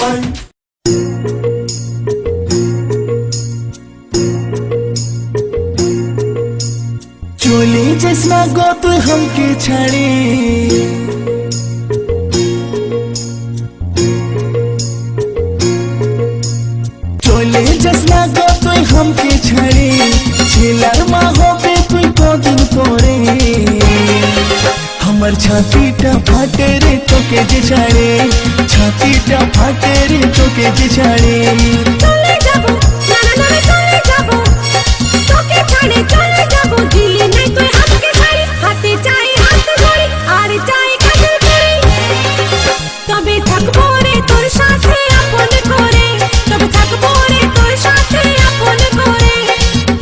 one. चले जैसा गो तू हमके छाड़े चले जैसा गो तू हमके छाड़े झेलार माँ हो पे तू को दिन पोरे हमर छाती टा फाटे रे तो के जे छाड़े छाती टा फाटे रे तो के जे छाड़े चले जाबो ना ना ना चले जाबो तो के छाड़े चले जाबो दिली नहीं तो हाथ के छाड़ी हाथे चाहे हाथ धरी আর চাই কাজল করে তবে থাকবো রে তোর সাথে আপন করে তবে থাকবো রে তোর সাথে আপন করে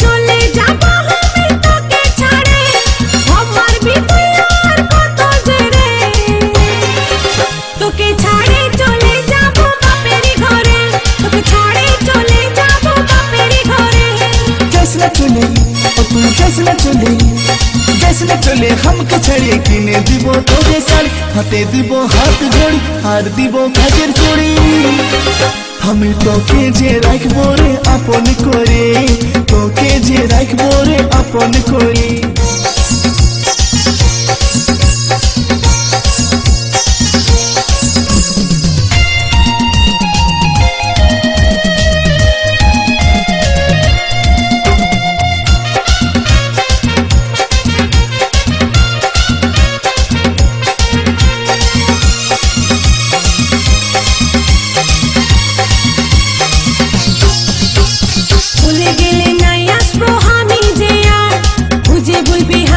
চলে যাবো আমি তোকে ছাড়ে আমার ভিতর আর কত জেরে তোকে ছাড়ে চলে যাবো বাপের ঘরে তোকে ছাড়ে চলে যাবো বাপের ঘরে जैसे चले ओ तू जैसे चले हमके छड़े किने दिबो तो जे साड़ी हाथे दिबो हाथ जोड़ी हार दिबो काजेर चूड़ी हमें तोके जे राखबो रे आपन करे तोके जे राखबो रे आपन करे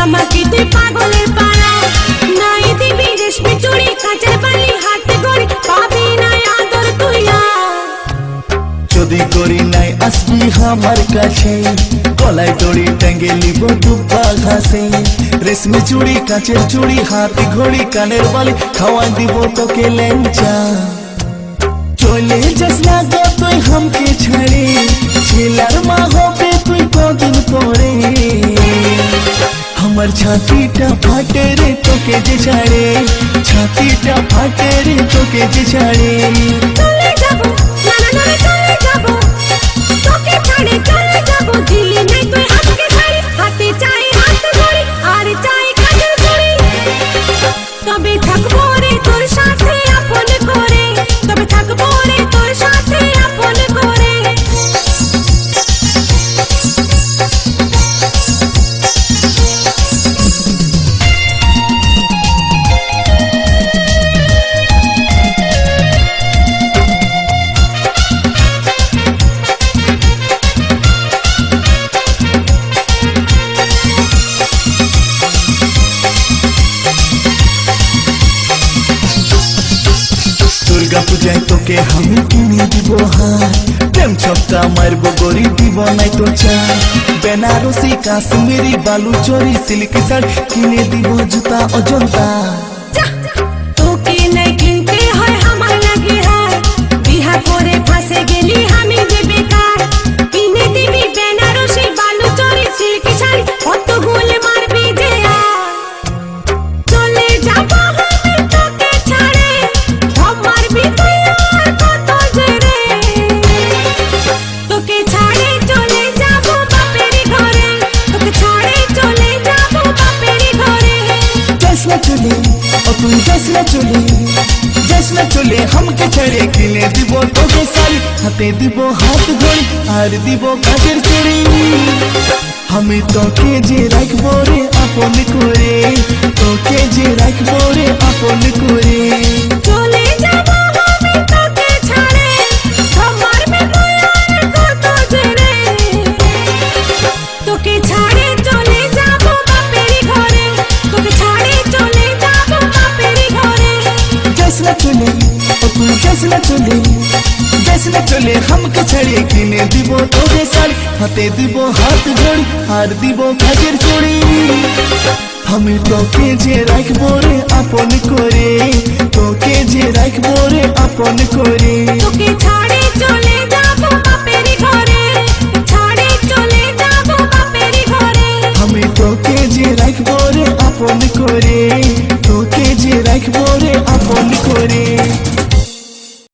আমাকে তুই পাগলের পাড়া নাই দিবি রেশমি চুড়ি কাঁচের বালি হাতে গড়ি পাবি না আদর তুই যদি করি নাই আসবি আমার কাছে গলায় দড়ি টাঙ্গে লিব দুব্বা ঘাসে রেশমি চুড়ি কাঁচের চুড়ি হাতে ঘড়ি কানের বালি খাওয়াই দিব তোকে লেঞ্চা চলে যাস না গো তুই हमके ছাড়ে ছেলার মা হবে তুই কদিন পরে हमर छाती टा फाटे रे तो के जे छाड़े छाती टा फाटे रे तो के जे छाड़े চলে যাবো না না না চলে যাবো তোকে ছাড়ে চলে যাবো দিলি নাই তুই হাতকে ছাড়ি হাতে চাই হাত ধরি আর চাই কাজল চুড়ি তবে থাকবো রে তোর সাথে আপন করে তবে থাকবো রে তোর সাথে আপন করে दुर्गा पूजाय तोके हम किने দিব হার প্রেম ছক্কা মারবো গরি দিব নাই তো চাই বেনারসি কাশ্মীরি বালু চরি সিল্ক শাড়ি কিনে দিব জুতা অজন্তা তোকে নাই কিনতে হয় আমার লাগে হার বিহা করে ফাঁসে গেলি আমি যে বেকার কিনে দিবি বেনারসি বালু চরি সিল্ক শাড়ি কত গোল মারবি যে চলে যাবো আমি তোকে ছাড়ে আমার ভিতর আর কত জেরে তোকে ছাড়ে চলে যাবো বাপের ঘরে তোকে ছাড়ে চলে যাবো বাপের ঘরে जैसे चले ओ तू जैसे चले हमके छड़े किने দিব তোকে শাড়ি হাতে দিব হাত ধরি আর দিব কাজের চুড়ি আমি তোকে যে রাখবো রে আপন করে তোকে যে রাখবো রে আপন করে চলে যাবো আমি তোকে ছাড়ে আমার ভিতর আর কত জেরে তোকে ছাড়ে চলে যাবো বাপের ঘরে তোকে ছাড়ে চলে যাবো বাপের ঘরে जैसे चले ओ तू जैसे चले हमके छड़े किने দিব তোকে শাড়ি হাতে দিব হাত ধরি আর দিব কাজের চুড়ি আমি তোকে যে রাখবো রে আপন করে তোকে যে রাখবো রে আপন করে তোকে